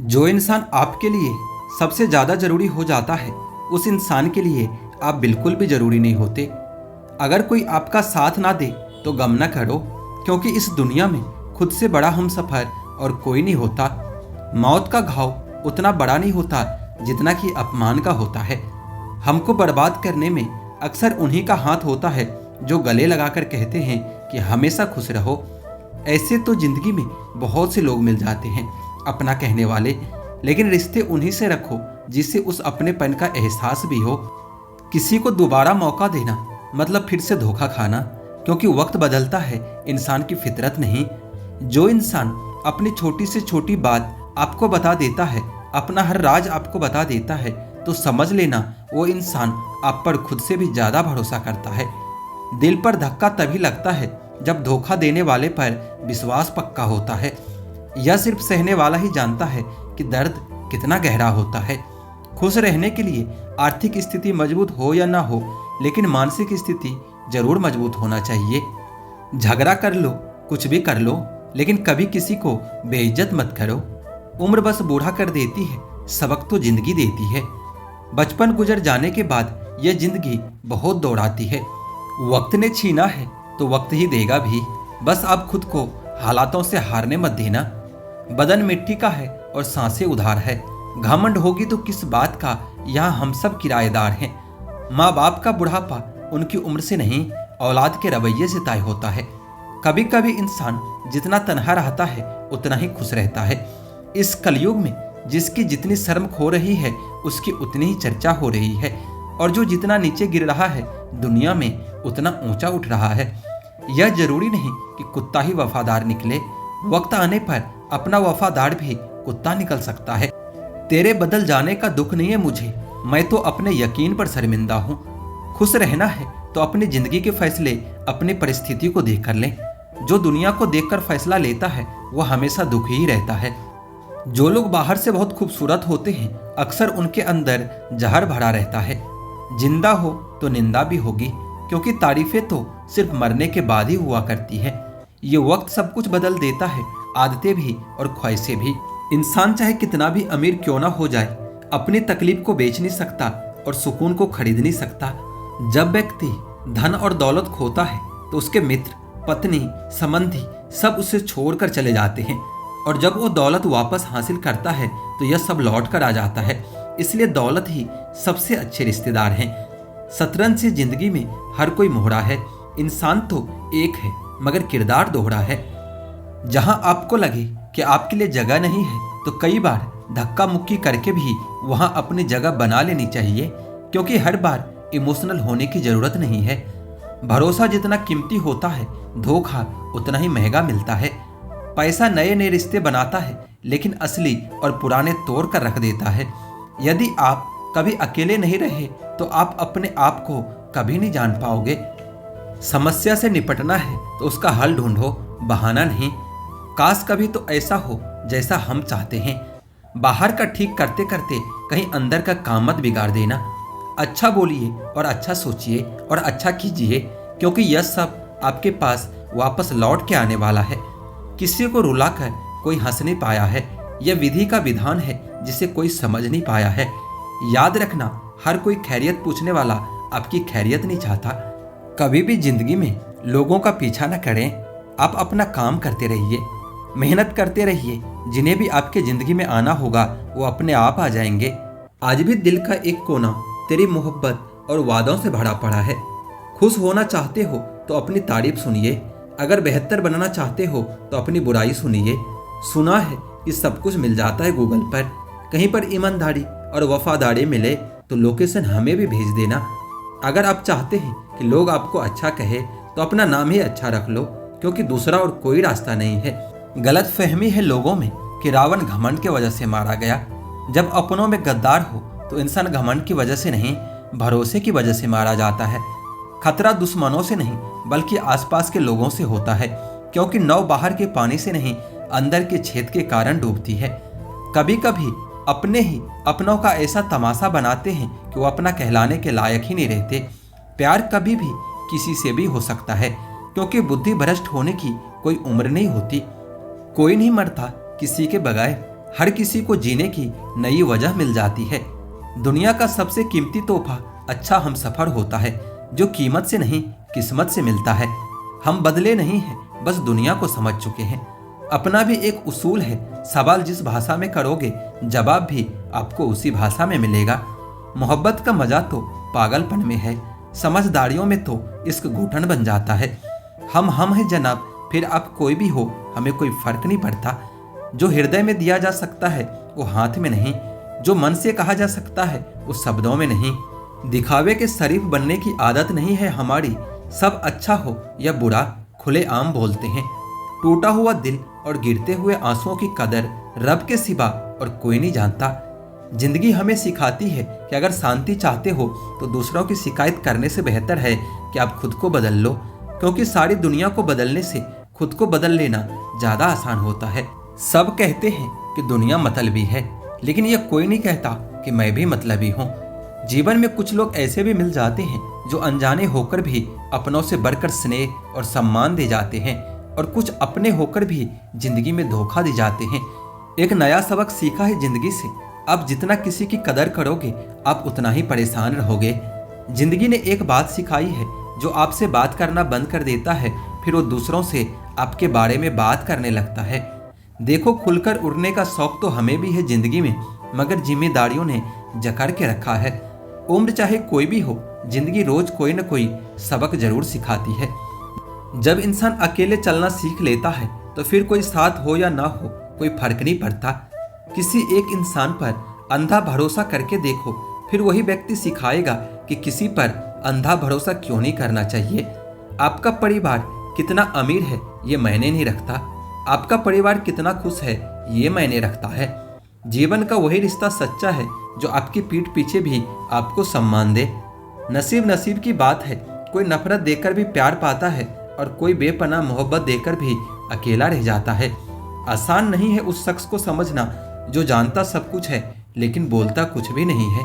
जो इंसान आपके लिए सबसे ज़्यादा ज़रूरी हो जाता है, उस इंसान के लिए आप बिल्कुल भी ज़रूरी नहीं होते। अगर कोई आपका साथ ना दे तो गम ना करो, क्योंकि इस दुनिया में खुद से बड़ा हमसफ़र और कोई नहीं होता। मौत का घाव उतना बड़ा नहीं होता जितना कि अपमान का होता है। हमको बर्बाद करने में अक्सर उन्हीं का हाथ होता है जो गले लगाकर कहते हैं कि हमेशा खुश रहो। ऐसे तो जिंदगी में बहुत से लोग मिल जाते हैं अपना कहने वाले, लेकिन रिश्ते उन्हीं से रखो जिससे उस अपनेपन का एहसास भी हो। किसी को दोबारा मौका देना मतलब फिर से धोखा खाना, क्योंकि वक्त बदलता है, इंसान की फितरत नहीं। जो इंसान अपनी छोटी से छोटी बात आपको बता देता है, अपना हर राज आपको बता देता है, तो समझ लेना वो इंसान आप पर खुद से भी ज्यादा भरोसा करता है। दिल पर धक्का तभी लगता है जब धोखा देने वाले पर विश्वास पक्का होता है। यह सिर्फ सहने वाला ही जानता है कि दर्द कितना गहरा होता है। खुश रहने के लिए आर्थिक स्थिति मजबूत हो या ना हो, लेकिन मानसिक स्थिति जरूर मजबूत होना चाहिए। झगड़ा कर लो, कुछ भी कर लो, लेकिन कभी किसी को बेइज्जत मत करो। उम्र बस बूढ़ा कर देती है, सबक तो जिंदगी देती है। बचपन गुजर जाने के बाद यह जिंदगी बहुत दौड़ाती है। वक्त ने छीना है तो वक्त ही देगा भी। बस आप खुद को हालातों से हारने मत देना। बदन मिट्टी का है और सांसें उधार है। घमंड होगी तो किस बात का, यहाँ हम सब किराएदार हैं। माँ बाप का बुढ़ापा उनकी उम्र से नहीं, औलाद के रवैये से तय होता है। कभी कभी इंसान जितना तन्हा रहता है उतना ही खुश रहता है। इस कलयुग में जिसकी जितनी शर्म खो रही है उसकी उतनी ही चर्चा हो रही है, और जो जितना नीचे गिर रहा है दुनिया में उतना ऊंचा उठ रहा है। यह जरूरी नहीं कि कुत्ता ही वफादार निकले, वक्त आने पर अपना वफादार भी कुत्ता निकल सकता है। तेरे बदल जाने का दुख नहीं है मुझे, मैं तो अपने यकीन पर शर्मिंदा हूँ। खुश रहना है तो अपनी जिंदगी के फैसले अपनी परिस्थिति को देखकर लें। जो दुनिया को देखकर फैसला लेता है वह हमेशा दुखी ही रहता है। जो लोग बाहर से बहुत खूबसूरत होते हैं, अक्सर उनके अंदर जहर भरा रहता है। जिंदा हो तो निंदा भी होगी, क्योंकि तारीफें तो सिर्फ मरने के बाद ही हुआ करती है। ये वक्त सब कुछ बदल देता है, आदतें भी और ख्वाहिशें भी। इंसान चाहे कितना भी अमीर क्यों ना हो जाए, अपनी तकलीफ को बेच नहीं सकता और सुकून को खरीद नहीं सकता। जब व्यक्ति धन और दौलत खोता है तो उसके मित्र, पत्नी, संबंधी सब उसे छोड़कर चले जाते हैं, और जब वो दौलत वापस हासिल करता है तो यह सब लौट कर आ जाता है। इसलिए दौलत ही सबसे अच्छे रिश्तेदार हैं। शतरंज से जिंदगी में हर कोई मोहरा है। इंसान तो एक है मगर किरदार दोहरा है। जहां आपको लगे कि आपके लिए जगह नहीं है तो कई बार धक्का मुक्की करके भी वहां अपनी जगह बना लेनी चाहिए, क्योंकि हर बार इमोशनल होने की जरूरत नहीं है। भरोसा जितना कीमती होता है, धोखा उतना ही महंगा मिलता है। पैसा नए नए रिश्ते बनाता है, लेकिन असली और पुराने तोड़ कर रख देता है। यदि आप कभी अकेले नहीं रहे तो आप अपने आप को कभी नहीं जान पाओगे। समस्या से निपटना है तो उसका हल ढूंढो, बहाना नहीं। काश कभी तो ऐसा हो जैसा हम चाहते हैं। बाहर का ठीक करते करते कहीं अंदर का काम मत बिगाड़ देना। अच्छा बोलिए और अच्छा सोचिए और अच्छा कीजिए, क्योंकि यह सब आपके पास वापस लौट के आने वाला है। किसी को रुलाकर कोई हंस नहीं पाया है। यह विधि का विधान है जिसे कोई समझ नहीं पाया है। याद रखना, हर कोई खैरियत पूछने वाला आपकी खैरियत नहीं चाहता। कभी भी जिंदगी में लोगों का पीछा न करें। आप अपना काम करते रहिए, मेहनत करते रहिए। जिन्हें भी आपके जिंदगी में आना होगा वो अपने आप आ जाएंगे। आज भी दिल का एक कोना तेरी मोहब्बत और वादों से भरा पड़ा है। खुश होना चाहते हो तो अपनी तारीफ सुनिए, अगर बेहतर बनना चाहते हो तो अपनी बुराई सुनिए। सुना है कि सब कुछ मिल जाता है गूगल पर। कहीं पर ईमानदारी और वफादारी मिले तो लोकेशन हमें भी भेज देना। अगर आप चाहते हैं कि लोग आपको अच्छा कहे तो अपना नाम ही अच्छा रख लो, क्योंकि दूसरा और कोई रास्ता नहीं है। गलत फहमी है लोगों में कि रावण घमंड की वजह से मारा गया। जब अपनों में गद्दार हो तो इंसान घमंड की वजह से नहीं, भरोसे की वजह से मारा जाता है। खतरा दुश्मनों से नहीं बल्कि आसपास के लोगों से होता है, क्योंकि नाव बाहर के पानी से नहीं अंदर के छेद के कारण डूबती है। कभी कभी अपने ही अपनों का ऐसा तमाशा बनाते हैं कि वो अपना कहलाने के लायक ही नहीं रहते। प्यार कभी भी किसी से भी हो सकता है, क्योंकि बुद्धि भ्रष्ट होने की कोई उम्र नहीं होती। कोई नहीं मरता किसी के बगैर, हर किसी को जीने की नई वजह मिल जाती है। दुनिया का सबसे कीमती तोहफा अच्छा हमसफर होता है, जो कीमत से नहीं किस्मत से मिलता है। हम बदले नहीं हैं, बस दुनिया को समझ चुके हैं। अपना भी एक उसूल है, सवाल जिस भाषा में करोगे जवाब भी आपको उसी भाषा में मिलेगा। मोहब्बत का मजा तो पागलपन में है, समझदारियों में तो इश्क घुटन बन जाता है। हम हैं जनाब, फिर आप कोई भी हो, हमें कोई फर्क नहीं पड़ता। जो हृदय में दिया जा सकता है वो हाथ में नहीं, जो मन से कहा जा सकता है वो शब्दों में नहीं। दिखावे के शरीफ बनने की आदत नहीं है हमारी, सब अच्छा हो या बुरा खुले आम बोलते हैं। टूटा हुआ दिल और गिरते हुए आंसुओं की कदर रब के सिवा और कोई नहीं जानता। जिंदगी हमें सिखाती है कि अगर शांति चाहते हो तो दूसरों की शिकायत करने से बेहतर है कि आप खुद को बदल लो, क्योंकि सारी दुनिया को बदलने से खुद को बदल लेना ज्यादा आसान होता है। सब कहते हैं कि दुनिया मतलबी है, लेकिन यह कोई नहीं कहता कि मैं भी मतलबी हूँ। जीवन में कुछ लोग ऐसे भी मिल जाते हैं जो अनजाने होकर भी अपनों से बढ़कर स्नेह और सम्मान दे जाते हैं, और कुछ अपने होकर भी जिंदगी में धोखा दे जाते हैं। एक नया सबक सीखा है जिंदगी से, आप जितना किसी की कदर करोगे आप उतना ही परेशान रहोगे। जिंदगी ने एक बात सिखाई है, जो आपसे बात करना बंद कर देता है फिर वो दूसरों से आपके बारे में बात करने लगता है। देखो, खुलकर उड़ने का शौक तो हमें भी है जिंदगी में, मगर जिम्मेदारियों ने जकड़ के रखा है। उम्र चाहे कोई भी हो, जिंदगी रोज कोई न कोई सबक जरूर सिखाती है। जब इंसान अकेले चलना सीख लेता है तो फिर कोई साथ हो या ना हो कोई फर्क नहीं पड़ता। किसी एक इंसान पर अंधा भरोसा करके देखो, फिर वही व्यक्ति सिखाएगा कि किसी पर अंधा भरोसा क्यों नहीं करना चाहिए। आपका परिवार कितना अमीर है ये मायने नहीं रखता, आपका परिवार कितना खुश है ये मायने रखता है। जीवन का वही रिश्ता सच्चा है जो आपकी पीठ पीछे भी आपको सम्मान दे। नसीब की बात है, कोई नफरत देकर भी प्यार पाता है और कोई बेपनाह मोहब्बत देकर भी अकेला रह जाता है। आसान नहीं है उस शख्स को समझना जो जानता सब कुछ है लेकिन बोलता कुछ भी नहीं है।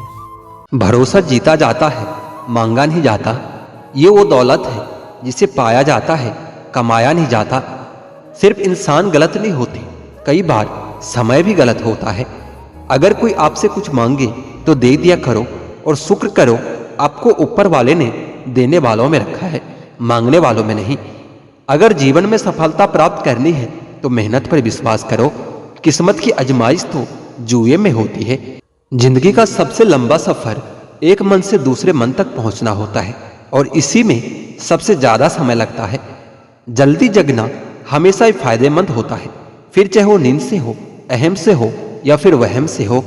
भरोसा जीता जाता है, मांगा नहीं जाता। ये वो दौलत है जिसे पाया जाता है, कमाया नहीं जाता। सिर्फ इंसान गलत नहीं होते, कई बार समय भी गलत होता है। अगर कोई आपसे कुछ मांगे तो दे दिया करो और शुक्र करो आपको ऊपर वाले ने देने वालों में रखा है, मांगने वालों में नहीं। अगर जीवन में सफलता प्राप्त करनी है तो मेहनत पर विश्वास करो। किस्मत की आजमाइश तो जुए में होती है। जिंदगी का सबसे लंबा सफर एक मन से दूसरे मन तक पहुंचना होता है और इसी में सबसे ज्यादा समय लगता है। जल्दी जगना हमेशा ही फायदेमंद होता है, फिर चाहे वो नींद से हो, अहम से हो या फिर वहम से हो।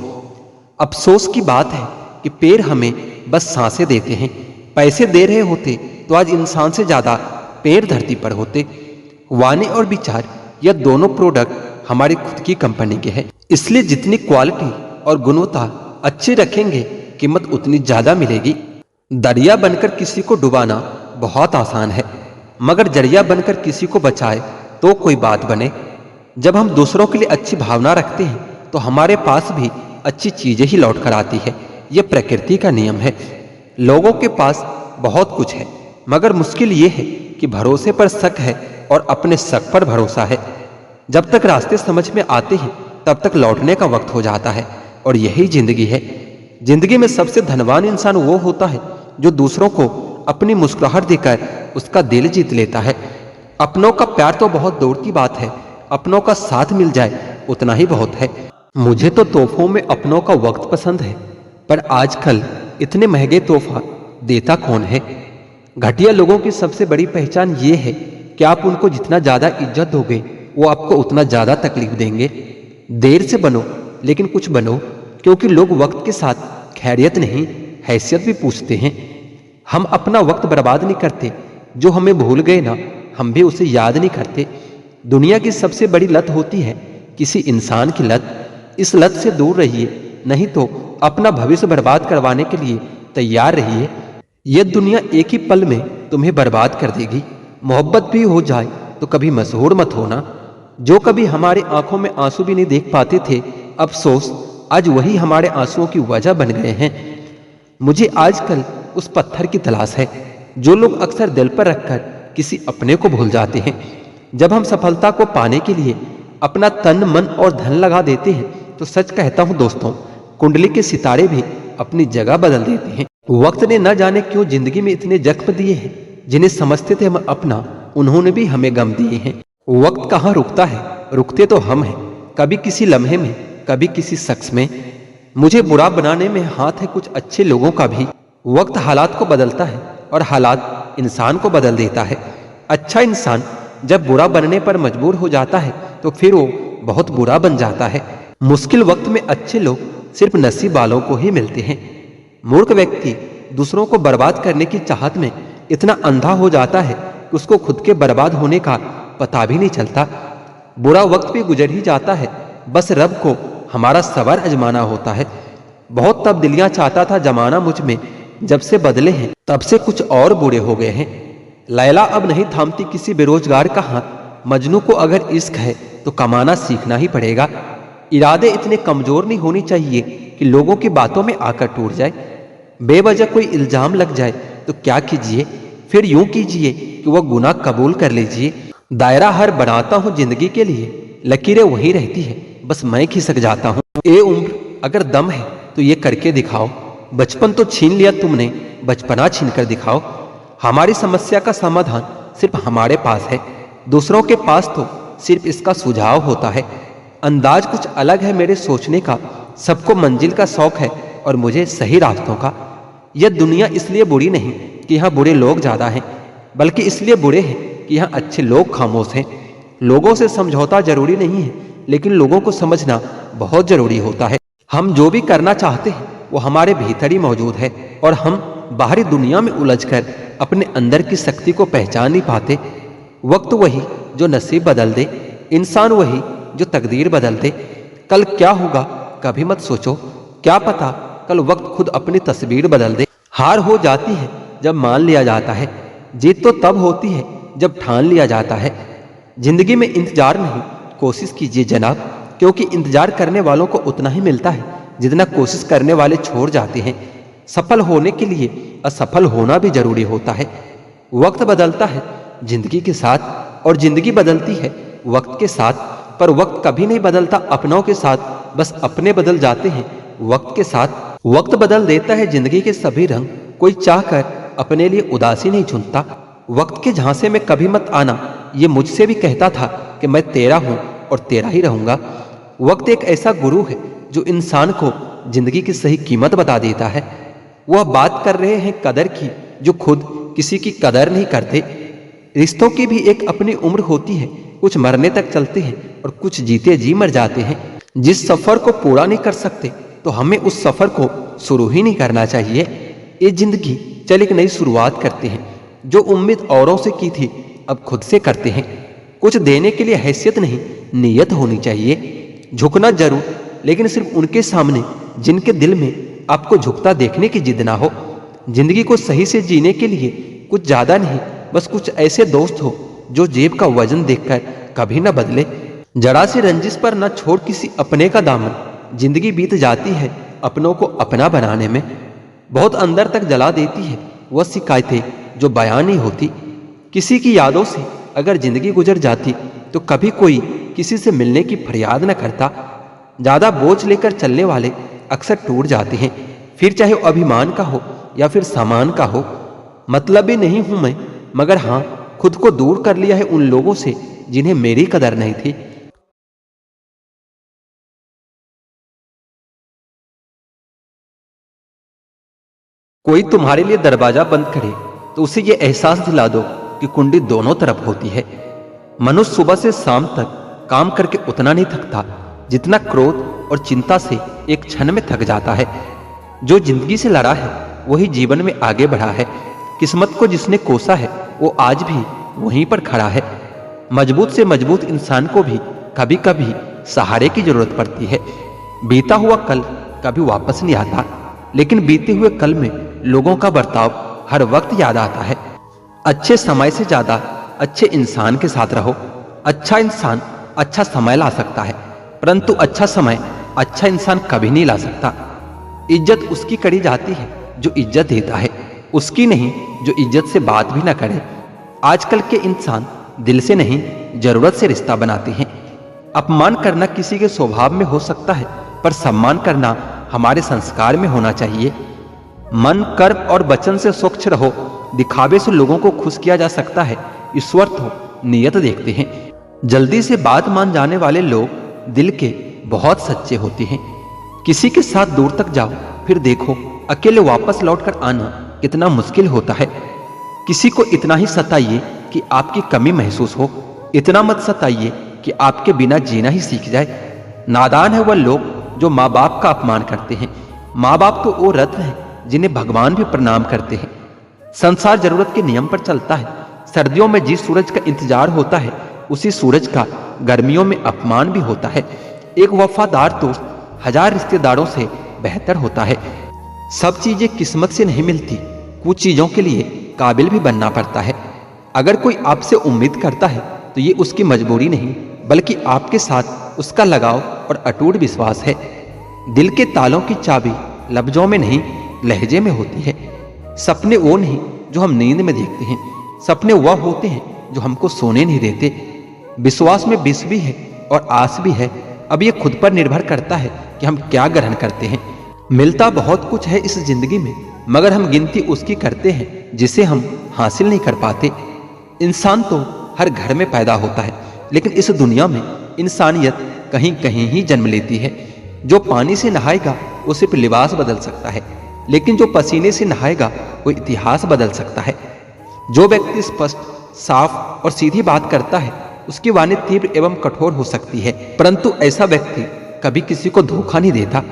अफसोस की बात है कि पेड़ हमें बस सांसें देते हैं। पैसे दे रहे होते तो आज इंसान से ज्यादा पेड़ धरती पर होते। वाणी और विचार यह दोनों प्रोडक्ट हमारी खुद की कंपनी के हैं, इसलिए जितनी क्वालिटी और गुणवत्ता अच्छी रखेंगे कीमत उतनी ज्यादा मिलेगी। दरिया बनकर किसी को डुबाना बहुत आसान है, मगर जरिया बनकर किसी को बचाए तो कोई बात बने। जब हम दूसरों के लिए अच्छी भावना रखते हैं तो हमारे पास भी अच्छी चीजें ही लौट कर आती है। यह प्रकृति का नियम है। लोगों के पास बहुत कुछ है, मगर मुश्किल ये है कि भरोसे पर शक है और अपने शक पर भरोसा है। जब तक रास्ते समझ में आते हैं तब तक लौटने का वक्त हो जाता है, और यही जिंदगी है। जिंदगी में सबसे धनवान इंसान वो होता है जो दूसरों को अपनी मुस्कुराहट देकर उसका दिल जीत लेता है। अपनों का प्यार तो बहुत दूर की बात है, अपनों का साथ मिल जाए उतना ही बहुत है। मुझे तो तोहफों में अपनों का वक्त पसंद है, पर आजकल इतने महंगे तोहफा देता कौन है। घटिया लोगों की सबसे बड़ी पहचान ये है कि आप उनको जितना ज्यादा इज्जत दोगे वो आपको उतना ज्यादा तकलीफ देंगे। देर से बनो लेकिन कुछ बनो, क्योंकि लोग वक्त के साथ खैरियत नहीं हैसियत भी पूछते हैं। हम अपना वक्त बर्बाद नहीं करते, जो हमें भूल गए ना हम भी उसे याद नहीं करते। दुनिया की सबसे बड़ी लत होती है किसी इंसान की लत। इस लत से दूर रहिए, नहीं तो अपना भविष्य बर्बाद करवाने के लिए तैयार रहिए। यह दुनिया एक ही पल में तुम्हें बर्बाद कर देगी। मोहब्बत भी हो जाए तो कभी मशहूर मत होना। जो कभी हमारे आंखों में आंसू भी नहीं देख पाते थे, अफसोस आज वही हमारे आंसुओं की वजह बन गए हैं। मुझे आजकल उस पत्थर की तलाश है जो लोग अक्सर दिल पर रखकर किसी अपने को भूल जाते हैं। जब हम सफलता को पाने के लिए अपना तन मन और धन लगा देते हैं तो सच कहता हूँ दोस्तों, कुंडली के सितारे भी अपनी जगह बदल देते हैं। वक्त ने न जाने क्यों जिंदगी में इतने जख्म दिए हैं, जिन्हें समझते थे हम अपना, उन्होंने भी हमें गम दिए हैं। वक्त कहाँ रुकता है, रुकते तो हम हैं, कभी किसी लम्हे में, कभी किसी शख्स में। मुझे बुरा बनाने में हाथ है कुछ अच्छे लोगों का भी। वक्त हालात को बदलता है और हालात इंसान को बदल देता है। अच्छा इंसान जब बुरा बनने पर मजबूर हो जाता है तो फिर वो बहुत बुरा बन जाता है। मुश्किल वक्त में अच्छे लोग सिर्फ नसीब वालों को ही मिलते हैं। मूर्ख व्यक्ति दूसरों को बर्बाद करने की चाहत में इतना अंधा हो जाता है कि उसको खुद के बर्बाद होने का पता भी नहीं चलता। बुरा वक्त भी गुजर ही जाता है, बस रब को हमारा सबर आजमाना होता है। बहुत तब्दीलियां चाहता था जमाना मुझ में, जब से बदले हैं तब से कुछ और बुरे हो गए हैं। लैला अब नहीं थामती किसी बेरोजगार का हाथ। मजनू को अगर इश्क है तो कमाना सीखना ही पड़ेगा। इरादे इतने कमजोर नहीं होने चाहिए कि लोगों की बातों में आकर टूट जाए। बेवजह कोई इल्जाम लग जाए तो क्या कीजिए, फिर यूं कीजिए कि वह गुनाह कबूल कर लीजिए। दायरा हर बनाता हूँ जिंदगी के लिए, लकीरें वही रहती है, बस मैं खिसक जाता हूँ। ए उम्र अगर दम है तो ये करके दिखाओ। बचपन तो छीन लिया तुमने, बचपना छीन कर दिखाओ। हमारी समस्या का समाधान सिर्फ हमारे पास है, दूसरों के पास तो सिर्फ इसका सुझाव होता है। अंदाज कुछ अलग है मेरे सोचने का, सबको मंजिल का शौक है और मुझे सही रास्तों का। यह दुनिया इसलिए बुरी नहीं कि यहाँ बुरे लोग ज्यादा हैं, बल्कि इसलिए बुरे हैं कि यहाँ अच्छे लोग खामोश हैं। लोगों से समझौता जरूरी नहीं है, लेकिन लोगों को समझना बहुत जरूरी होता है। हम जो भी करना चाहते हैं वो हमारे भीतर ही मौजूद है और हम बाहरी दुनिया में उलझकर अपने अंदर की शक्ति को पहचान नहीं पाते। वक्त वही जो नसीब बदल दे, इंसान वही जो तकदीर बदल दे। कल क्या होगा कभी मत सोचो, क्या पता कल वक्त खुद अपनी तस्वीर बदल दे। हार हो जाती है जब मान लिया जाता है, जीत तो तब होती है जब ठान लिया जाता है। जिंदगी में इंतजार नहीं, कोशिश कीजिए जनाब, क्योंकि इंतजार करने वालों को उतना ही मिलता है जितना कोशिश करने वाले छोड़ जाते हैं। सफल होने के लिए असफल होना भी जरूरी होता है। वक्त बदलता है जिंदगी के साथ और जिंदगी बदलती है वक्त के साथ, पर वक्त कभी नहीं बदलता अपनों के साथ, बस अपने बदल जाते हैं वक्त के साथ। वक्त बदल देता है जिंदगी के सभी रंग, कोई चाहकर अपने लिए उदासी नहीं चुनता। वक्त के झांसे में कभी मत आना, ये मुझसे भी कहता था कि मैं तेरा हूं और तेरा ही रहूंगा। वक्त एक ऐसा गुरु है जो इंसान को जिंदगी की सही कीमत बता देता है। वह बात कर रहे हैं कदर की, जो खुद किसी की कदर नहीं करते। रिश्तों की भी एक अपनी उम्र होती है, कुछ मरने तक चलते हैं और कुछ जीते जी मर जाते हैं। जिस सफर को पूरा नहीं कर सकते तो हमें उस सफर को शुरू ही नहीं करना चाहिए। ये जिंदगी चल एक नई शुरुआत करते हैं, जो उम्मीद औरों से की थी अब खुद से करते हैं। कुछ देने के लिए हैसियत नहीं, नीयत होनी चाहिए। झुकना जरूर, लेकिन सिर्फ उनके सामने जिनके दिल में आपको झुकता देखने की जिद ना हो। जिंदगी को सही से जीने के लिए कुछ ज्यादा नहीं, बस कुछ ऐसे दोस्त हो जो जेब का वजन देखकर कभी न बदले। जरा सी रंजिश पर न छोड़ किसी अपने का दामन, जिंदगी बीत जाती है अपनों को अपना बनाने में। बहुत अंदर तक जला देती है वह शिकायतें जो बयान नहीं होती। किसी की यादों से अगर जिंदगी गुजर जाती तो कभी कोई किसी से मिलने की फरियाद न करता। ज्यादा बोझ लेकर चलने वाले अक्सर टूट जाते हैं, फिर चाहे वो अभिमान का हो या फिर सामान का हो। मतलबी नहीं हूं मैं, मगर हां खुद को दूर कर लिया है उन लोगों से जिन्हें मेरी कदर नहीं थी। कोई तुम्हारे लिए दरवाजा बंद करे तो उसे ये एहसास दिला दो कि कुंडी दोनों तरफ होती है। मनुष्य सुबह से शाम तक काम करके उतना नहीं थकता जितना क्रोध और चिंता से एक क्षण में थक जाता है। जो जिंदगी से लड़ा है वही जीवन में आगे बढ़ा है। किस्मत को जिसने कोसा है वो आज भी वहीं पर खड़ा है। मजबूत से मजबूत इंसान को भी कभी कभी सहारे की जरूरत पड़ती है। बीता हुआ कल कभी वापस नहीं आता, लेकिन बीते हुए कल में लोगों का बर्ताव हर वक्त याद आता है। अच्छे समय से ज्यादा अच्छे इंसान के साथ रहो। अच्छा इंसान अच्छा समय ला सकता है, परंतु अच्छा समय अच्छा इंसान कभी नहीं ला सकता। इज्जत उसकी करी जाती है जो इज्जत देता है, उसकी नहीं जो इज्जत से बात भी ना करे। आजकल के इंसान दिल से नहीं जरूरत से रिश्ता बनाते हैं। अपमान करना किसी के स्वभाव में हो सकता है, पर सम्मान करना हमारे संस्कार में होना चाहिए। मन, कर्म और वचन से स्वच्छ रहो। दिखावे से लोगों को खुश किया जा सकता है, ईश्वर तो नियत देखते हैं। जल्दी से बात मान जाने वाले लोग दिल के बहुत सच्चे होते हैं। किसी के साथ दूर तक जाओ, फिर देखो अकेले वापस लौटकर आना कितना मुश्किल होता है। किसी को इतना ही सताइए कि आपकी कमी महसूस हो, इतना मत सताइए कि आपके बिना जीना ही सीख जाए। नादान है वह लोग जो माँ बाप का अपमान करते हैं। माँ बाप तो वो रत्न है जिन्हें भगवान भी प्रणाम करते हैं। संसार जरूरत के नियम पर चलता है। सर्दियों में जिस सूरज का इंतजार होता है, उसी सूरज का गर्मियों में अपमान भी होता है। एक वफादार दोस्त 1000 रिश्तेदारों से बेहतर होता है। सब चीजें किस्मत से नहीं मिलती, कुछ चीजों के लिए काबिल भी बनना पड़ता है। अगर कोई आपसे उम्मीद करता है तो ये उसकी मजबूरी नहीं, बल्कि आपके साथ उसका लगाव और अटूट विश्वास है। दिल के तालों की चाबी लफ्जों में नहीं, लहजे में होती है। सपने वो नहीं जो हम नींद में देखते हैं, सपने वह होते हैं जो हमको सोने नहीं देते। विश्वास में विष भी है और आस भी है। अब ये खुद पर निर्भर करता है कि हम क्या ग्रहण करते हैं। मिलता बहुत कुछ है इस जिंदगी में, मगर हम गिनती उसकी करते हैं जिसे हम हासिल नहीं कर पाते। इंसान तो हर घर में पैदा होता है, लेकिन इस दुनिया में इंसानियत कहीं कहीं ही जन्म लेती है। जो पानी से नहाएगा वो सिर्फ लिबास बदल सकता है, लेकिन जो पसीने से नहाएगा वो इतिहास बदल सकता है। जो व्यक्ति स्पष्ट, साफ और सीधी बात करता है, उसकी वाणी तीव्र एवं कठोर हो सकती है, परंतु ऐसा व्यक्ति कभी किसी को धोखा नहीं देता।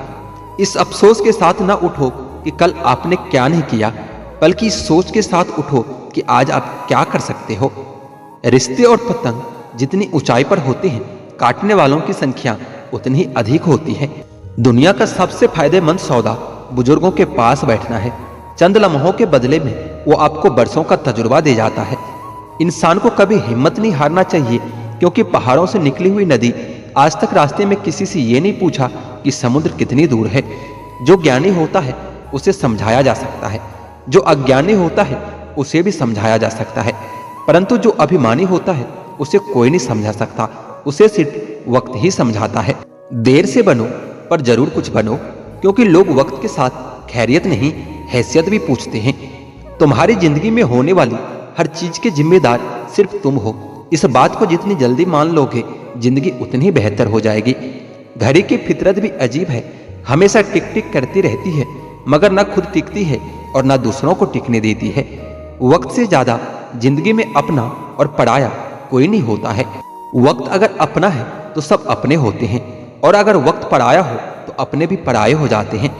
इस अफसोस के साथ न उठो कि कल आपने क्या नहीं किया, बल्कि इस सोच के साथ उठो कि आज आप क्या कर सकते हो। रिश्ते और पतंग जितनी ऊंचाई पर होते हैं, काटने वालों की संख्या उतनी ही अधिक होती है। दुनिया का सबसे फायदेमंद सौदा बुजुर्गों के पास बैठना है। चंद लम्हों के बदले में वो आपको बरसों का तजुर्बा दे जाता है। इंसान को कभी हिम्मत नहीं हारना चाहिए, क्योंकि पहाड़ों से निकली हुई नदी आज तक रास्ते में किसी से ये नहीं पूछा कि समुद्र कितनी दूर है। जो ज्ञानी होता है उसे समझाया जा सकता है, जो अज्ञानी होता है उसे भी समझाया जा सकता है, परंतु जो अभिमानी होता है उसे कोई नहीं समझा सकता, उसे सिर्फ वक्त ही समझाता है। देर से बनो पर जरूर कुछ बनो, क्योंकि लोग वक्त के साथ खैरियत नहीं, हैसियत भी पूछते हैं। तुम्हारी जिंदगी में होने वाली हर चीज के जिम्मेदार सिर्फ तुम हो। इस बात को जितनी जल्दी मान लोगे, जिंदगी उतनी बेहतर हो जाएगी। घड़ी की फितरत भी अजीब है, हमेशा टिक टिक करती रहती है, मगर ना खुद टिकती है और ना दूसरों को टिकने देती है। वक्त से ज्यादा जिंदगी में अपना और पराया कोई नहीं होता है। वक्त अगर अपना है तो सब अपने होते हैं, और अगर वक्त पराया हो तो अपने भी पराये हो जाते हैं।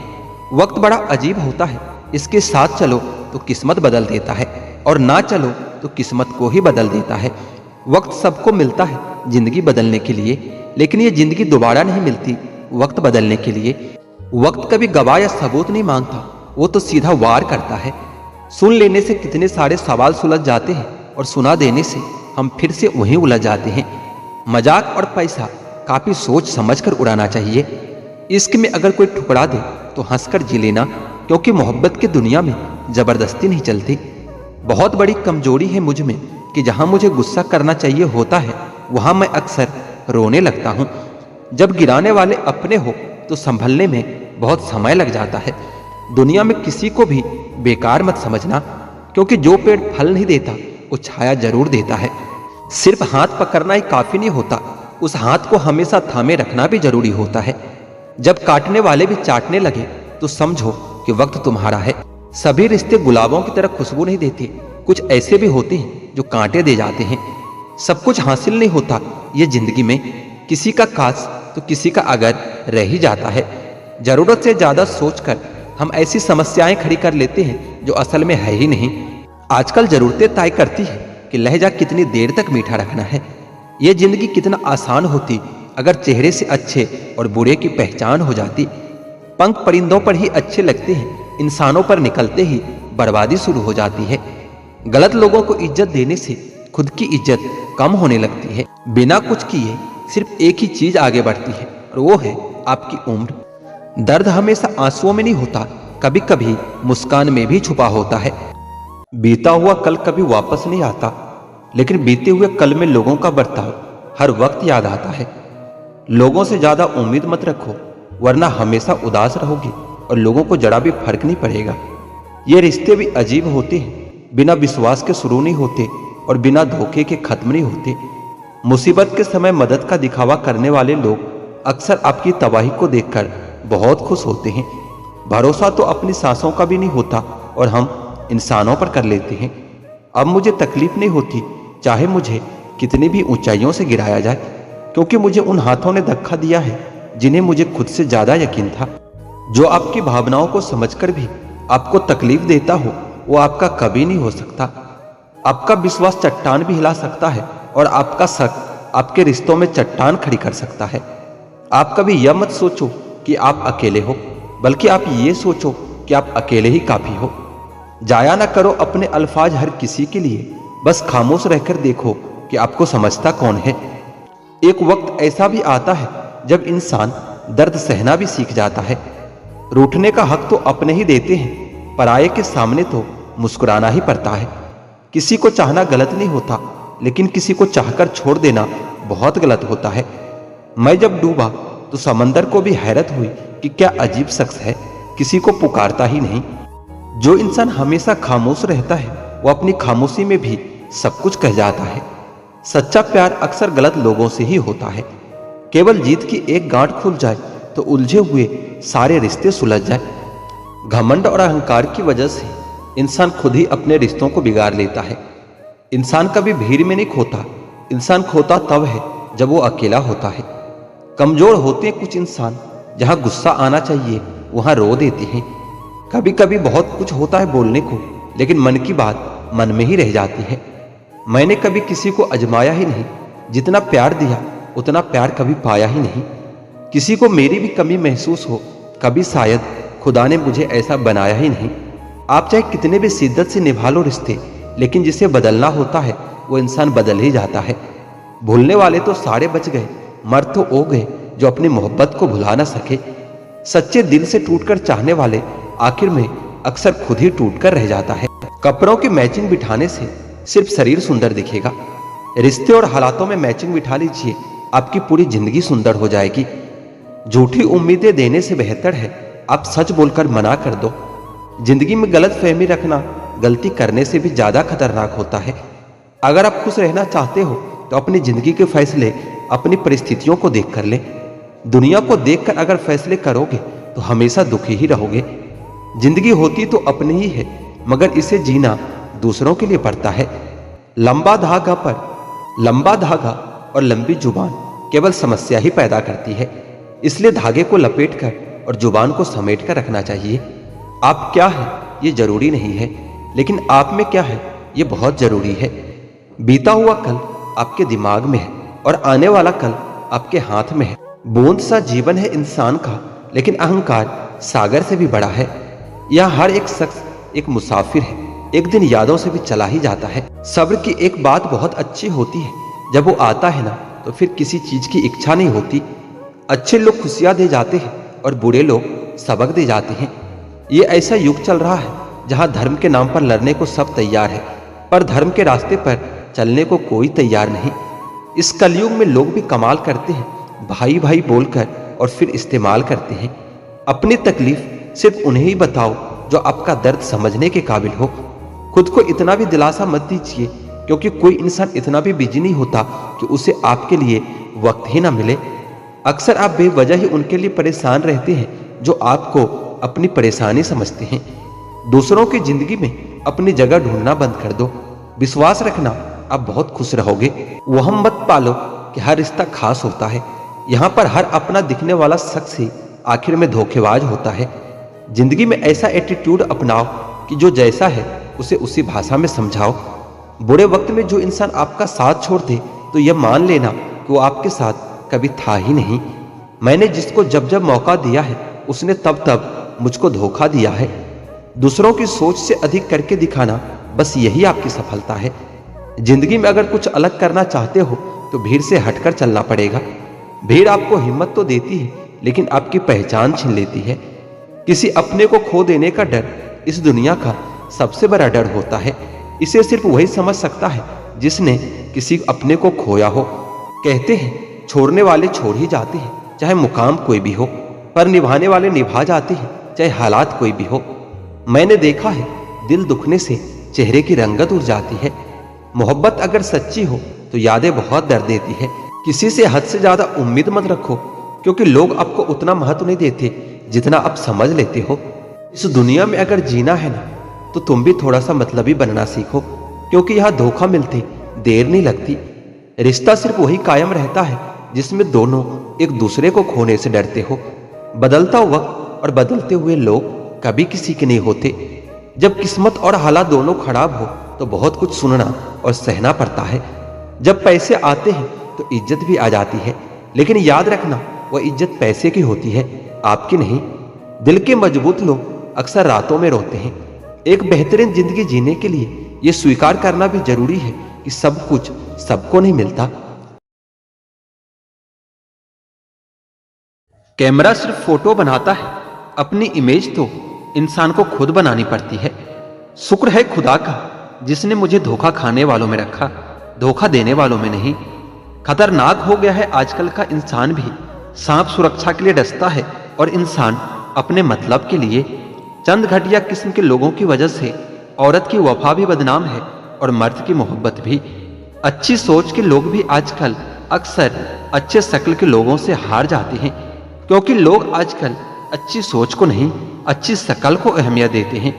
वक्त बड़ा अजीब होता है, इसके साथ चलो तो किस्मत बदल देता है, और ना चलो तो किस्मत को ही बदल देता है। वक्त सबको मिलता है जिंदगी बदलने के लिए, लेकिन ये जिंदगी दोबारा नहीं मिलती वक्त बदलने के लिए। वक्त कभी गवाह या सबूत नहीं मांगता, वो तो सीधा वार करता है। सुन लेने से कितने सारे सवाल सुलझ जाते हैं, और सुना देने से हम फिर से वहीं उलझ जाते हैं। मजाक और पैसा काफी सोच समझकर उड़ाना चाहिए। इश्क में अगर कोई ठुकरा दे तो हंसकर जी लेना, क्योंकि मोहब्बत की दुनिया में जबरदस्ती नहीं चलती। बहुत बड़ी कमजोरी है मुझ में कि जहां मुझे गुस्सा करना चाहिए होता है, वहां मैं अक्सर रोने लगता हूं। जब गिराने वाले अपने हो तो संभलने में बहुत समय लग जाता है। दुनिया में किसी को भी बेकार मत समझना, क्योंकि जो पेड़ फल नहीं देता वो छाया जरूर देता है। सिर्फ हाथ पकड़ना ही काफी नहीं होता, उस हाथ को हमेशा थामे रखना भी जरूरी होता है। जब काटने वाले भी चाटने लगे तो समझो कि वक्त तुम्हारा है। सभी रिश्ते गुलाबों की तरह खुशबू नहीं देते, कुछ ऐसे भी होते हैं जो कांटे दे जाते हैं। सब कुछ हासिल नहीं होता ये जिंदगी में, किसी का काश तो किसी का अगर रह ही जाता है। जरूरत से ज्यादा सोचकर हम ऐसी समस्याएं खड़ी कर लेते हैं जो असल में है ही नहीं। आजकल जरूरतें तय करती है कि लहजा कितनी देर तक मीठा रखना है। ये जिंदगी कितना आसान होती अगर चेहरे से अच्छे और बुरे की पहचान हो जाती। पंख परिंदों पर ही अच्छे लगते हैं, इंसानों पर निकलते ही बर्बादी शुरू हो जाती है। गलत लोगों को इज्जत देने से खुद की इज्जत कम होने लगती है। बिना कुछ किए सिर्फ एक ही चीज आगे बढ़ती है, और वो है आपकी उम्र। दर्द हमेशा आंसुओं में नहीं होता, कभी कभी मुस्कान में भी छुपा होता है। बीता हुआ कल कभी वापस नहीं आता, लेकिन बीते हुए कल में लोगों का बर्ताव हर वक्त याद आता है। लोगों से ज्यादा उम्मीद मत रखो, वरना हमेशा उदास रहोगे और लोगों को जरा भी फर्क नहीं पड़ेगा। ये रिश्ते भी अजीब होते हैं, बिना विश्वास के शुरू नहीं होते और बिना धोखे के खत्म नहीं होते। मुसीबत के समय मदद का दिखावा करने वाले लोग अक्सर आपकी तबाही को देखकर बहुत खुश होते हैं। भरोसा तो अपनी सांसों का भी नहीं होता और हम इंसानों पर कर लेते हैं। अब मुझे तकलीफ नहीं होती, चाहे मुझे कितनी भी ऊंचाइयों से गिराया जाए, क्योंकि मुझे उन हाथों ने धक्का दिया है जिन्हें मुझे खुद से ज्यादा यकीन था। जो आपकी भावनाओं को समझकर भी आपको तकलीफ देता हो, वो आपका कभी नहीं हो सकता। आपका विश्वास चट्टान भी हिला सकता है और आपका शक आपके रिश्तों में चट्टान खड़ी कर सकता है। आप कभी यह मत सोचो कि आप अकेले हो, बल्कि आप ये सोचो कि आप अकेले ही काफी हो। जाया ना करो अपने अल्फाज हर किसी के लिए, बस खामोश रहकर देखो कि आपको समझता कौन है। एक वक्त ऐसा भी आता है जब इंसान दर्द सहना भी सीख जाता है। रूठने का हक तो अपने ही देते हैं, पराये के सामने तो मुस्कुराना ही पड़ता है। किसी को चाहना गलत नहीं होता, लेकिन किसी को चाहकर छोड़ देना बहुत गलत होता है। मैं जब डूबा तो समंदर को भी हैरत हुई कि क्या अजीब शख्स है, किसी को पुकारता ही नहीं। जो इंसान हमेशा खामोश रहता है वो अपनी खामोशी में भी सब कुछ कह जाता है। सच्चा प्यार अक्सर गलत लोगों से ही होता है। केवल जीत की एक गांठ खुल जाए तो उलझे हुए सारे रिश्ते सुलझ जाए। घमंड और अहंकार की वजह से इंसान खुद ही अपने रिश्तों को बिगाड़ लेता है। इंसान कभी भीड़ में नहीं खोता, इंसान खोता तब है जब वो अकेला होता है। कमजोर होते हैं कुछ इंसान, जहां गुस्सा आना चाहिए वहां रो देते हैं। कभी कभी बहुत कुछ होता है बोलने को, लेकिन मन की बात मन में ही रह जाती है। मैंने कभी किसी को अजमाया ही नहीं, जितना प्यार दिया उतना प्यार कभी पाया ही नहीं। किसी को मेरी भी कमी महसूस हो, कभी शायद खुदा ने मुझे ऐसा बनाया ही नहीं। आप चाहे कितने भी शिद्दत से निभा लो रिश्ते, लेकिन जिसे बदलना होता है वो इंसान बदल ही जाता है। भूलने वाले तो सारे बच गए, मर तो वो गए जो अपनी मोहब्बत को भुला ना सके। सच्चे दिल से टूटकर चाहने वाले आखिर में अक्सर खुद ही टूटकर रह जाता है। कपड़ों की मैचिंग बिठाने से सिर्फ शरीर सुंदर दिखेगा, रिश्ते और हालातों में मैचिंग बिठा लीजिए, आपकी पूरी जिंदगी सुंदर हो जाएगी। झूठी उम्मीदें देने से बेहतर है आप सच बोलकर मना कर दो। जिंदगी में गलत फहमी रखना गलती करने से भी ज्यादा खतरनाक होता है। अगर आप खुश रहना चाहते हो तो अपनी जिंदगी के फैसले अपनी परिस्थितियों को देख कर ले। दुनिया को देखकर अगर फैसले करोगे तो हमेशा दुखी ही रहोगे। जिंदगी होती तो अपनी ही है, मगर इसे जीना दूसरों के लिए पड़ता है। लंबा धागा और लंबी जुबान केवल समस्या ही पैदा करती है, इसलिए धागे को लपेटकर और जुबान को समेट कर रखना चाहिए। आप क्या है ये जरूरी नहीं है, लेकिन आप में क्या है ये बहुत जरूरी है। बीता हुआ कल आपके दिमाग में है और आने वाला कल आपके हाथ में है। बूंद सा जीवन है इंसान का, लेकिन अहंकार सागर से भी बड़ा है। यह हर एक शख्स एक मुसाफिर है, एक दिन यादों से भी चला ही जाता है। सब्र की एक बात बहुत अच्छी होती है, जब वो आता है ना तो फिर किसी चीज की इच्छा नहीं होती। अच्छे लोग खुशियां दे जाते हैं और बुरे लोग सबक दे जाते हैं। ये ऐसा युग चल रहा है जहां धर्म के नाम पर लड़ने को सब तैयार है, पर धर्म के रास्ते पर चलने को कोई तैयार नहीं। इस कलयुग में लोग भी कमाल करते हैं, भाई भाई बोलकर और फिर इस्तेमाल करते हैं। अपनी तकलीफ सिर्फ उन्हें ही बताओ जो आपका दर्द समझने के काबिल हो। खुद को इतना भी दिलासा मत दीजिए, क्योंकि कोई इंसान इतना भी बिजी नहीं होता कि उसे आपके लिए वक्त ही ना मिले। अक्सर आप बेवजह ही उनके लिए परेशान रहते हैं जो आपको अपनी परेशानी समझते हैं। दूसरों की जिंदगी में अपनी जगह ढूंढना बंद कर दो। विश्वास रखना आप बहुत खुश रहोगे। वहम मत पालो कि हर रिश्ता खास होता है। यहाँ पर हर अपना दिखने वाला शख्स ही आखिर में धोखेबाज होता है। जिंदगी में ऐसा एटीट्यूड अपनाओ कि जो जैसा है उसे उसी भाषा में समझाओ। बुरे वक्त में जो इंसान आपका साथ छोड़ दे तो यह मान लेना कि वो आपके साथ कभी था ही नहीं। मैंने जिसको जब जब मौका दिया है उसने तब तब मुझको धोखा दिया है। दूसरों की सोच से अधिक करके दिखाना, बस यही आपकी सफलता है। जिंदगी में अगर कुछ अलग करना चाहते हो तो भीड़ से हटकर चलना पड़ेगा। भीड़ आपको हिम्मत तो देती है, लेकिन आपकी पहचान छीन लेती है। किसी अपने को खो देने का डर इस दुनिया का सबसे बड़ा डर होता है। इसे सिर्फ वही समझ सकता है जिसने किसी अपने को खोया हो। कहते हैं छोड़ने वाले छोड़ ही जाते हैं, चाहे मुकाम कोई भी हो, पर निभाने वाले निभा जाते हैं, चाहे हालात कोई भी हो। मैंने देखा है, दिल दुखने से चेहरे की रंगत उड़ जाती है। मोहब्बत अगर सच्ची हो तो यादें बहुत दर्द देती है। किसी से हद से ज्यादा उम्मीद मत रखो, क्योंकि लोग आपको उतना महत्व नहीं देते जितना आप समझ लेते हो। इस दुनिया में अगर जीना है ना, तो तुम भी थोड़ा सा मतलबी बनना सीखो, क्योंकि यहाँ धोखा मिलते देर नहीं लगती। रिश्ता सिर्फ वही कायम रहता है जिसमें दोनों एक दूसरे को खोने से डरते हो। बदलता वक्त और बदलते हुए लोग कभी किसी के नहीं होते। जब किस्मत और हालात दोनों खराब हो तो बहुत कुछ सुनना और सहना पड़ता है। जब पैसे आते हैं तो इज्जत भी आ जाती है, लेकिन याद रखना वह इज्जत पैसे की होती है, आपकी नहीं। दिल के मजबूत लोग अक्सर रातों में रोते हैं। एक बेहतरीन जिंदगी जीने के लिए यह स्वीकार करना भी जरूरी है कि सब कुछ सबको नहीं मिलता। कैमरा सिर्फ फोटो बनाता है, अपनी इमेज तो इंसान को खुद बनानी पड़ती है। शुक्र है खुदा का जिसने मुझे धोखा खाने वालों में रखा, धोखा देने वालों में नहीं। खतरनाक हो गया है आजकल का इंसान भी। सांप सुरक्षा के लिए डसता है और इंसान अपने मतलब के लिए। चंद घटिया किस्म के लोगों की वजह से औरत की वफा भी बदनाम है और मर्द की मोहब्बत भी। अच्छी सोच के लोग भी आजकल अक्सर अच्छे शक्ल के लोगों से हार जाते हैं, क्योंकि लोग आजकल अच्छी सोच को नहीं, अच्छी शक्ल को अहमियत देते हैं।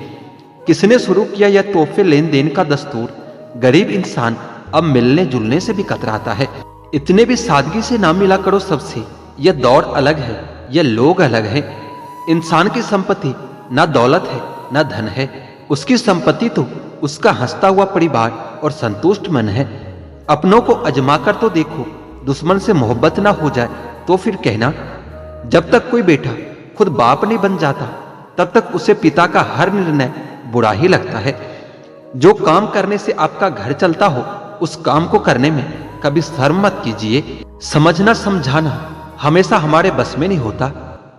किसने शुरू किया यह तोहफे लेन देन का दस्तूर? गरीब इंसान अब मिलने जुलने से भी कतराता है। इतने भी सादगी से ना मिला करो सबसे। यह दौर अलग है, यह लोग अलग है। इंसान की संपत्ति ना दौलत है ना धन है, उसकी संपत्ति तो उसका हंसता हुआ परिवार और संतुष्ट मन है। अपनों को अजमा कर तो देखो, दुश्मन से मोहब्बत ना हो जाए तो फिर कहना। जब तक कोई बेटा खुद बाप नहीं बन जाता तब तक उसे पिता का हर निर्णय बुरा ही लगता है। जो काम करने से आपका घर चलता हो उस काम को करने में कभी शर्म मत कीजिए। समझना समझाना हमेशा हमारे बस में नहीं होता,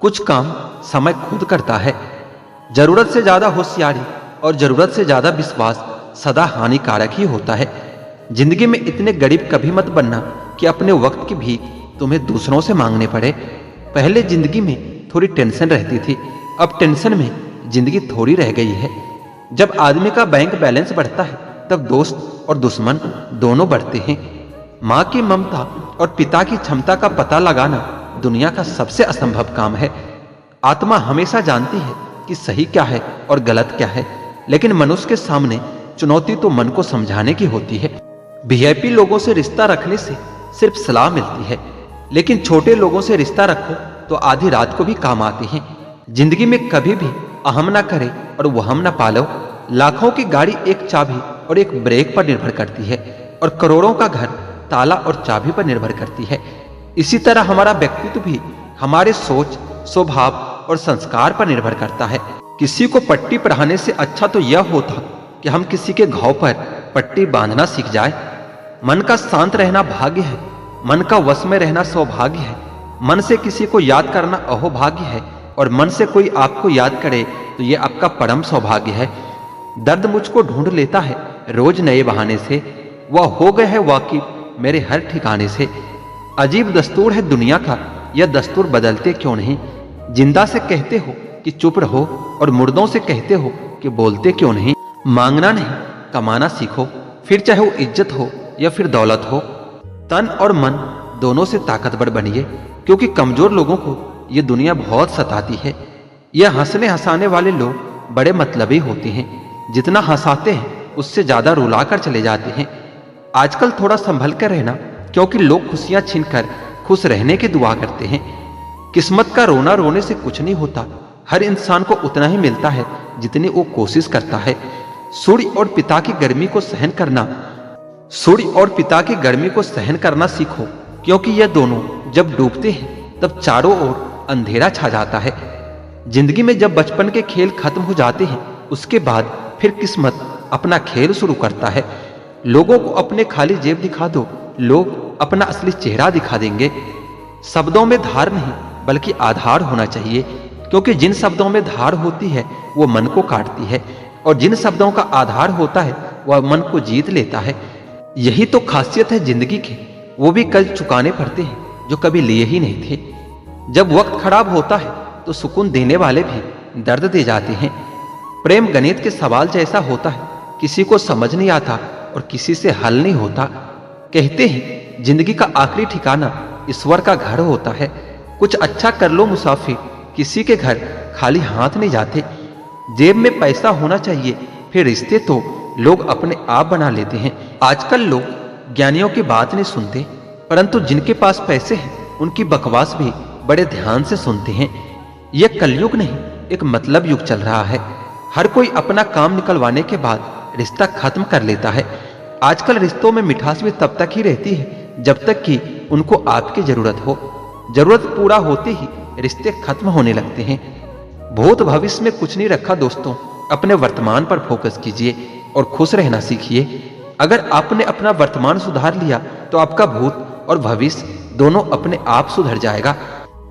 कुछ काम समय खुद करता है। जरूरत से ज्यादा होशियारी और जरूरत से ज्यादा विश्वास सदा हानिकारक ही होता है। जिंदगी में इतने गरीब कभी मत बनना कि अपने वक्त की भीख तुम्हें दूसरों से मांगने पड़े। पहले जिंदगी में थोड़ी टेंशन रहती थी, अब टेंशन में जिंदगी थोड़ी रह गई है। जब आदमी का बैंक बैलेंस बढ़ता है तब दोस्त और दुश्मन दोनों बढ़ते हैं। माँ की ममता और पिता की क्षमता का पता लगाना दुनिया का सबसे असंभव काम है। आत्मा हमेशा जानती है कि सही क्या है और गलत क्या है, लेकिन मनुष्य के सामने चुनौती तो मन को समझाने की होती है। वीआईपी लोगों से रिश्ता रखने से सिर्फ सलाह मिलती है, लेकिन छोटे लोगों से रिश्ता रखो तो आधी रात को भी काम आते हैं। जिंदगी में कभी भी अहम ना करे और वहम ना पालो। लाखों की गाड़ी एक चाबी और एक ब्रेक पर निर्भर करती है, और करोड़ों का घर ताला और चाबी पर निर्भर करती है। इसी तरह हमारा व्यक्तित्व भी हमारे सोच, स्वभाव और संस्कार पर निर्भर करता है। किसी को पट्टी पढ़ाने से अच्छा तो यह होता कि हम किसी के घाव पर पट्टी बांधना सीख जाए। मन का शांत रहना भाग्य है, मन का वश में रहना सौभाग्य है। मन से किसी को याद करना अहोभाग्य है, और मन से कोई आपको याद करे तो यह आपका परम सौभाग्य है। दर्द मुझको ढूंढ लेता है रोज नए बहाने से, वह हो गए है वाकिफ मेरे हर ठिकाने से। अजीब दस्तूर है दुनिया का, यह दस्तूर बदलते क्यों नहीं। जिंदा से कहते हो कि चुप रहो और मुर्दों से कहते हो कि बोलते क्यों नहीं। मांगना नहीं, कमाना सीखो, फिर चाहे वो इज्जत हो या फिर दौलत हो। तन और मन दोनों से ताकतवर बनिए, क्योंकि कमजोर लोगों को यह दुनिया बहुत सताती है। यह हंसने हंसाने वाले लोग बड़े मतलबी होते हैं, जितना हंसाते हैं उससे ज्यादा रुला कर चले जाते हैं। आजकल थोड़ा संभल कर रहना, क्योंकि लोग खुशियां छीनकर खुश रहने की दुआ करते हैं। किस्मत का रोना रोने से कुछ नहीं होता, हर इंसान को उतना ही मिलता है जितनी वो कोशिश करता है। सूर्य और पिता की गर्मी को सहन करना, सूर्य और पिता की गर्मी को सहन करना सीखो, क्योंकि यह दोनों जब डूबते हैं तब चारों ओर अंधेरा छा जाता है। जिंदगी में जब बचपन के खेल खत्म हो जाते हैं उसके बाद फिर किस्मत अपना खेल शुरू करता है। लोगों को अपने खाली जेब दिखा दो, लोग अपना असली चेहरा दिखा देंगे। शब्दों में धार नहीं बल्कि आधार होना चाहिए, क्योंकि जिन शब्दों में धार होती है वो मन को काटती है, और जिन शब्दों का आधार होता है वह मन को जीत लेता है। यही तो खासियत है जिंदगी की, वो भी कर्ज चुकाने पड़ते हैं जो कभी लिए ही नहीं थे। जब वक्त खराब होता है तो सुकून देने वाले भी दर्द दे जाते हैं। प्रेम गणित के सवाल जैसा होता है, किसी को समझ नहीं आता और किसी से हल नहीं होता। कहते हैं जिंदगी का आखिरी ठिकाना ईश्वर का घर होता है। कुछ अच्छा कर लो मुसाफिर, किसी के घर खाली हाथ नहीं जाते। जेब में पैसा होना चाहिए, फिर रिश्ते तो लोग अपने आप बना लेते हैं। आजकल लोग ज्ञानियों की बात नहीं सुनते, परंतु जिनके पास पैसे हैं उनकी बकवास भी बड़े ध्यान से सुनते हैं। यह कलयुग नहीं, एक मतलब युग चल रहा है। हर कोई अपना काम निकलवाने के बाद रिश्ता खत्म कर लेता है। आजकल रिश्तों में मिठास भी तब तक ही रहती है जब तक कि उनको आपकी जरूरत हो। जरूरत पूरा होते ही रिश्ते खत्म होने लगते हैं। भूत भविष्य में कुछ नहीं रखा दोस्तों, अपने वर्तमान पर फोकस कीजिए और खुश रहना सीखिए। अगर आपने अपना वर्तमान सुधार लिया तो आपका भूत और भविष्य दोनों अपने आप सुधर जाएगा।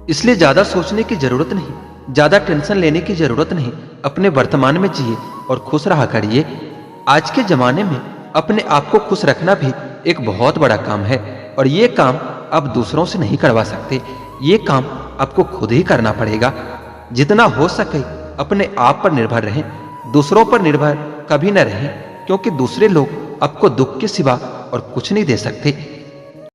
इसलिए ज्यादा सोचने की जरूरत नहीं, ज्यादा टेंशन लेने की जरूरत नहीं। अपने वर्तमान में जिए और खुश रहा करिए। आज के जमाने में अपने आप को खुश रखना भी एक बहुत बड़ा काम है और ये काम आप दूसरों से नहीं करवा सकते। ये काम आपको खुद ही करना पड़ेगा। जितना हो सके अपने आप पर निर्भर रहें, दूसरों पर निर्भर कभी न रहें, क्योंकि दूसरे लोग आपको दुख के सिवा और कुछ नहीं दे सकते।